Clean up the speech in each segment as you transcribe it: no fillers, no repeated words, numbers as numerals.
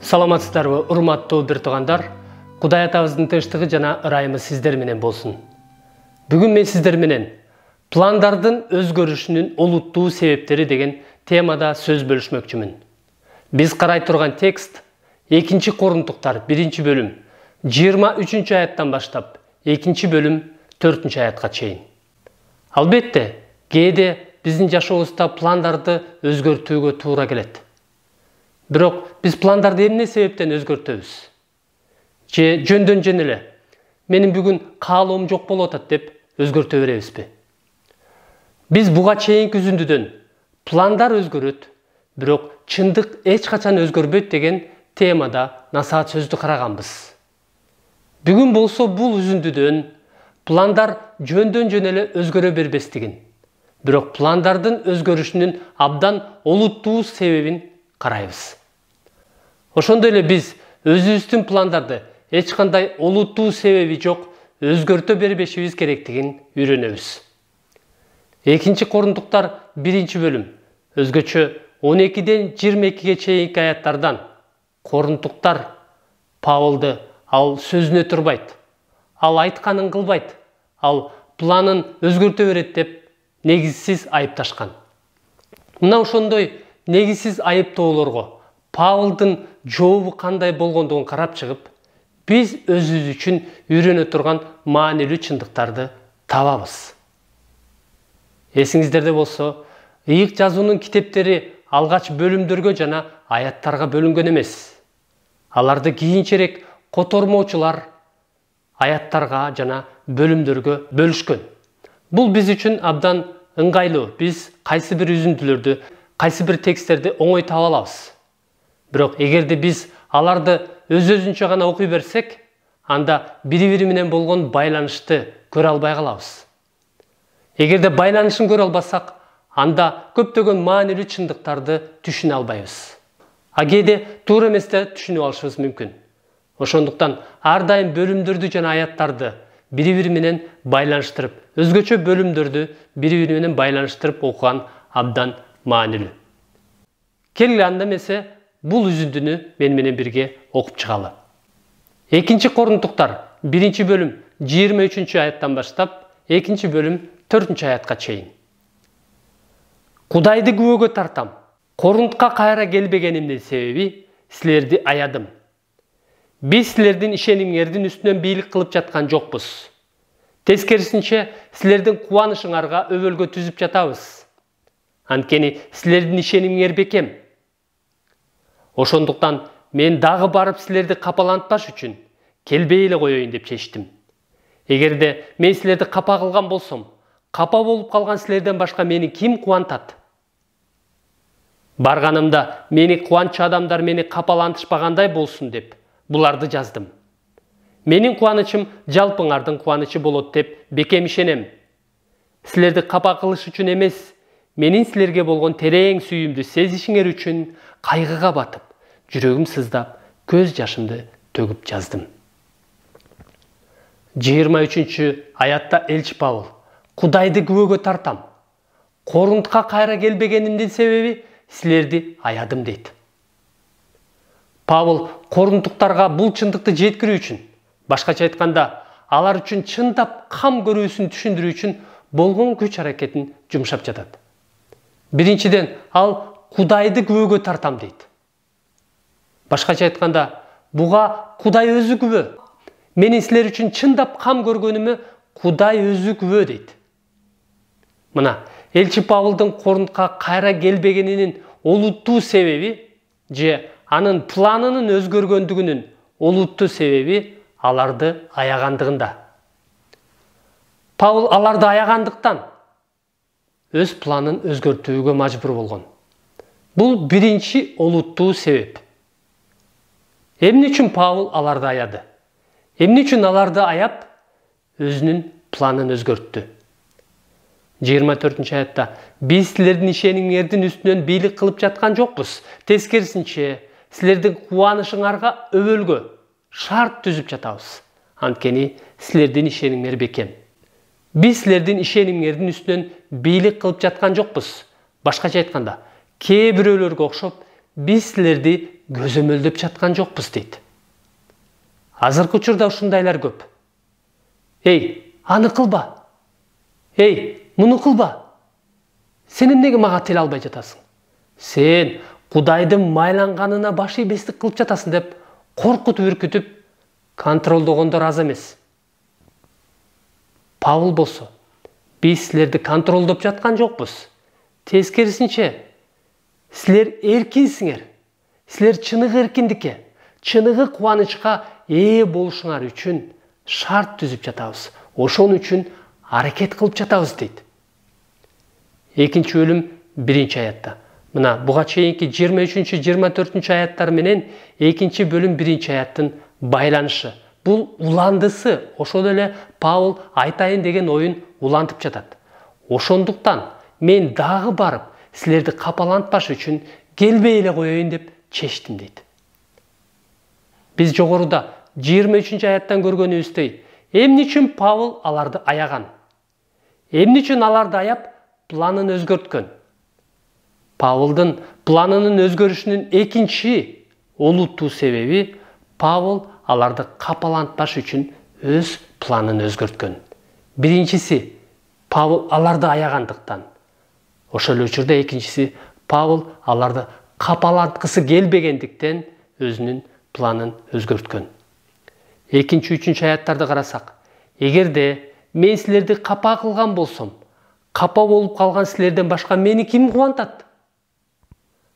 Саламатсыздарбы, урматтуу бир туугандар. Кудай атабыздын тынчтыгы жана ырайымы сиздер менен болсун. Бүгүн мен сиздер менен пландардын өзгөрүшүнүн олуттуу себептери деген темада сөз бөлүшмөкчүмүн. Биз карай турган текст 2 Корунтуктар 1 бөлүм 23 аяттан баштап 2 бөлүм 4 аятка чейин. Албетте, кээде биздин жашообузда пландарды өзгөртүүгө туура келет. Бирок биз пландарды эмне себептен өзгөртөбүз? Же жөндөн эле менин бүгүн каалоом жок болуп атат деп өзгөртө беребизби? Биз буга чейинки үзүндүдөн пландар өзгөрөт, бирок чындык эч качан өзгөрбөйт деген темада насаат сөздү караганбыз. Бүгүн болсо бул үзүндүдөн пландар жөндөн эле өзгөрө бербестигин, бирок пландардын өзгөрүшүнүн абдан олуттуу себебин карайбыз. Ошондой эле биз өзүбүздүн пландарды эч кандай олуттуу себеби жок өзгөртө бербешибиз керектигин үйрөнөбүз. 2 Корунтуктар 1 бөлүм өзгөчө 12-ден 22-ге чейинки аяттардан Корунтуктар Павылды ал сөзүнө турбайт, ал айтканын кылбайт, ал планын өзгөртө берет деп негизсиз айыпташкан. Мына ошондой негизсиз айыптоолорго Павылдын жообу кандай болгондугун карап чыгып, биз өзүбүз үчүн үйрөнө турган маанилүү чындыктарды табабыз. Эсиңиздерде болсо, ыйык жазуунун китептери алгач бөлүмдөргө жана аяттарга бөлүнгөн эмес. Аларды кийинчерээк котормочулар аяттарга жана бөлүмдөргө бөлүшкөн. Бул биз үчүн абдан ыңгайлуу. Биз кайсы бир үзүндүлөрдү, кайсы бир тексттерди оңой таба алабыз. Бирок эгерде биз аларды өз-өзүнчө гана окуй берсек, анда бири-бири менен болгон байланышты көрө албай калабыз. Эгерде байланышын көрө албасак, анда көптөгөн маанилүү чындыктарды түшүнө албайбыз. А кээде туура эмес да түшүнүп алышыбыз мүмкүн. Ошондуктан ар дайым бөлүмдөрдү жана аяттарды бири-бири менен байланыштырып, өзгөчө бөлүмдөрдү бири-бири менен байланыштырып окуган абдан маанилүү. Келгиле анда эмесе бул үзүндүнү мен менен бирге окуп чыгалы. 2 Корунтуктар 1 бөлүм 23 аяттан баштап 2 бөлүм 4 аятка чейин. Кудайды күбөгө тартам. Корунтка кайра келбегенимдин себеби силерди аядым. Биз силердин ишенимиңердин үстүнөн бийлик кылып жаткан жокпуз. Тескерисинче, силердин кубанычыңарга өбөлгө түзүп жатабыз. Анткени силердин ишенимиңер бекем. Ошондуктан мен дагы барып силерди капалантпаш үчүн келбей эле коеюн деп чечтим. Эгерде мен силерди капа кылган болсом, капа болуп калган силерден башка мени ким кубантат? Барганымда мени кубанчу адамдар мени капалантышпагандай болсун деп буларды жаздым. Менин кубанычым жалпыңардын кубанычы болот деп бекем ишенем. Силерди капа кылыш үчүн эмес, менин силерге болгон терең сүйүүмдү сезишиңер үчүн кайгыга батып, жүрөгүм сыздап, көз жашымды төгүп жаздым. 23 аятта элчи Павыл Кудайды күбөгө тартам. Корунтка кайра келбегенимдин себеби силерди аядым дейт. Павыл корунтуктарга бул чындыкты жеткирүү үчүн, башкача айтканда, алар үчүн чындап кам көрүүсүн түшүндүрүү үчүн болгон күч аракетин жумшап жатат. Биринчиден, ал Кудайды күбөгө тартам дейт. Башкача айтканда, буга Кудай өзү күбө. Менин силер үчүн чындап кам көргөнүмө Кудай өзү күбө дейт. Мына, элчи Павылдын Корунтка кайра келбегенинин олуттуу себеби же анын планынын өзгөргөндүгүнүн олуттуу себеби аларды аягандыгында. Павыл аларды аягандыктан өз планын өзгөртүүгө мажбур болгон. Бул биринчи олуттуу себеп. Эмне үчүн Павыл аларды аяды? Эмне үчүн аларды аяп өзүнүн планын өзгөрттү? 24 аятта биз силердин ишенимиңердин үстүнөн бийлик кылып жаткан жокпуз. Тескерисинче, силердин кубанычыңарга өбөлгө шарт түзүп жатабыз. Анткени силердин ишенимиңер бекем. Biz силердин ишенимиңердин үстүнөн бийлик кылып жаткан жокпуз. Башкача айтканда, кээ бирөөлөргө окшоп, биз силерди көзөмөлдөп жаткан жокпуз дейт. Азыркы учурда ушундайлар көп. Эй, аны кылба. Эй, муну кылба. Сен эмнеге мага тил албай жатасың? Сен Кудайдын майланганына баш ийбестик кылып жатасың деп коркутуп үркүтүп контролдогондор аз эмес. Павыл болсо, биз силерди контролдоп жаткан жокпуз. Тескерисинче, силер эркинсиңер. Силер чыныгы эркиндикке, чыныгы кубанычка ээ болушуңар үчүн шарт түзүп жатабыз. Ошон үчүн аракет кылып жатабыз дейт. Экинчи бөлүм 1-аятта. Мына буга чейинки 23-24 аяттар менен экинчи бөлүм 1-аяттын байланышы. Бул уландысы, ошол эле Павыл айтайын деген оюн улантып жатат. Ошондуктан мен дагы барып, силерди капалантпаш үчүн келбей эле коеюн деп чечтим дейт. Биз жогоруда 23-аяттан көргөнүбүздөй, эмне үчүн Павыл аларды аяган? Эмне үчүн аларды аяп планын өзгөрткөн? Павылдын планынын өзгөрүшүнүн экинчи олуттуу себеби Павыл аларды капалантпаш үчүн өз планын өзгөрткөн. Биринчиси, Павыл аларды аягандыктан. Ошол учурда экинчиси, Павыл аларды капаланткысы келбегендиктен өзүнүн планын өзгөрткөн. 2-3 аяттарды карасак, эгерде мен силерди капа кылган болсом, капа болуп калган силерден башка мени ким кубантат?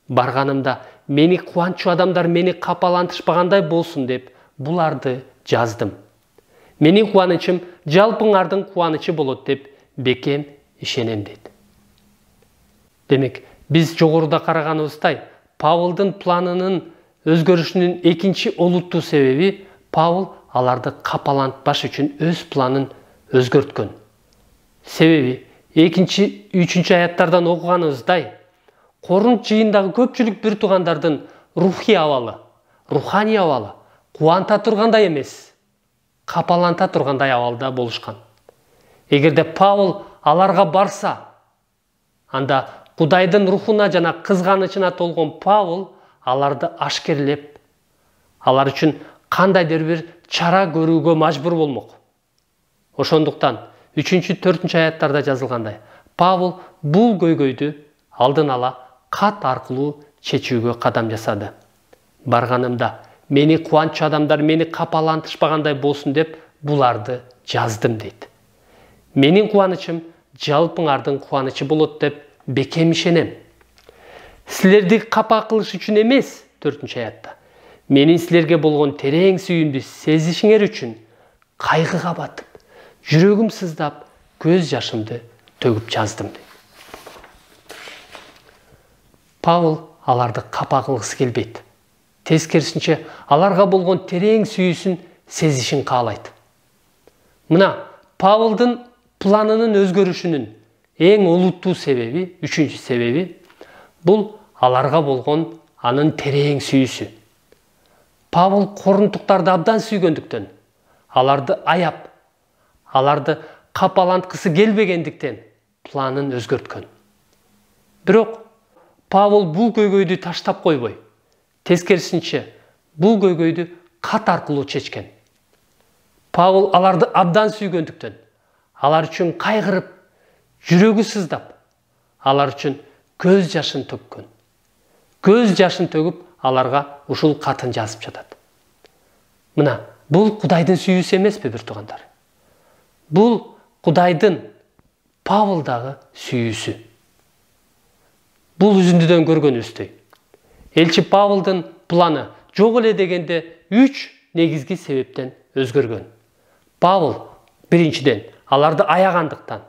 Барганымда мени кубанчу адамдар мени капалантышпагандай болсун деп буларды жаздым. Менин кубанычым жалпыңардын кубанычы болот деп бекем ишенем дейт. Демек, биз жогоруда караганыбыздай, Павылдын планынын өзгөрүшүнүн экинчи олуттуу себеби Павыл аларды капалантпаш үчүн өз планын өзгөрткөн. Себеби 2-3 аяттардан окуганыбыздай, Корунт жыйындагы көпчүлүк бир туугандардын рухий абалы, руханий абалы кубанта тургандай эмес, капаланта тургандай абалда болушкан. Эгерде Павыл аларга барса, анда Кудайдын рухуна жана кызганычына толгон Павыл аларды ашкерлеп, алар үчүн кандайдыр бир чара көрүүгө мажбур болмок. Ошондуктан 3-4 аяттарда жазылгандай, Павыл бул көйгөйдү алдын ала кат аркылуу чечүүгө кадам жасады. Барганымда мени кубанчу адамдар мени капалантышпагандай болсун деп буларды жаздым дейт. Менин кубанычым жалпыңардын кубанычы болот деп бекем ишенем. Силерди капа кылыш үчүн эмес, 4-аятта. Менин силерге болгон терең сүйүүмдү сезишиңер үчүн кайгыга батып, жүрөгүм сыздап, көз жашымды төгүп жаздым дейт. Павыл аларды капа кылгысы келбейт. Тескерисинче, аларга болгон терең сүйүүсүн сезишин каалайт. Мына, Павылдын планынын өзгөрүшүнүн эң олуттуу себеби, 3-чү себеби, бул аларга болгон анын терең сүйүүсү. Павыл корунтуктарды абдан сүйгөндүктөн, аларды аяп, аларды капаланткысы келбегендиктен планын өзгөрткөн. Бирок Павыл бул көйгөйдү таштап койбой, тескерисинче бул көйгөйдү кат аркылуу чечкен. Павыл аларды абдан сүйгөндүктөн, алар үчүн кайгырып, жүрөгү сыздап, алар үчүн көз жашын төккөн. Көз жашын төгүп, аларга ушул катын жазып жатат. Мына, бул Кудайдын сүйүүсү эмеспи, бир туугандар? Бул Кудайдын Павылдагы сүйүүсү. Бул үзүндүдөн көргөнүбүздөй. Элчи Павылдын планы жок эле дегенде 3 негизги себептен өзгөргөн. Павыл биринчиден аларды аягандыктан,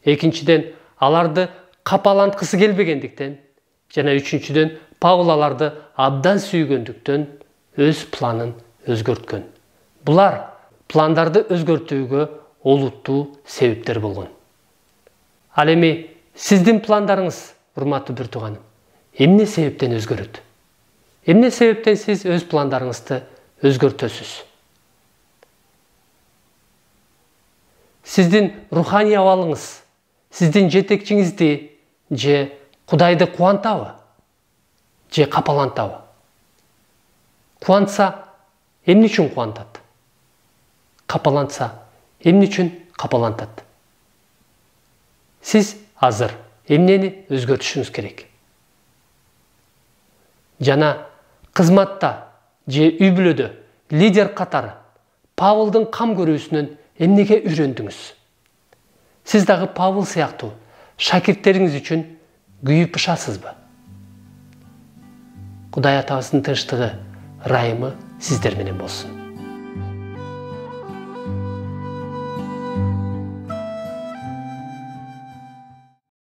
экинчиден аларды капаланткысы келбегендиктен, жана үчүнчүдөн Павыл аларды абдан сүйгөндүктөн өз планын өзгөрткөн. Булар пландарды өзгөртүүгө олуттуу себептер болгон. Ал эми сиздин пландарыңыз, урматтуу бир тууганым, эмне себептен өзгөрөт? Эмне себептен сиз өз пландарыңызды өзгөртөсүз? сіздің рухани абалыңыз, сіздің жетекчиңизди же Кудайды кубантабы, же капалантабы? Кубантса, эмне үчүн кубантат? Капалантса, эмне үчүн капалантат? Сиз азыр эмнени өзгөртүшүңүз керек? Жана кызматта же үй бүлөдө лидер катары Павылдын кам көрүүсүнөн эмнеге үйрөндүңүз? Сиз дагы Павыл сыяктуу шакирттериңиз үчүн күйүп ышасызбы? Кудай атабыздын тынчтыгы, ырайымы сиздер менен болсун.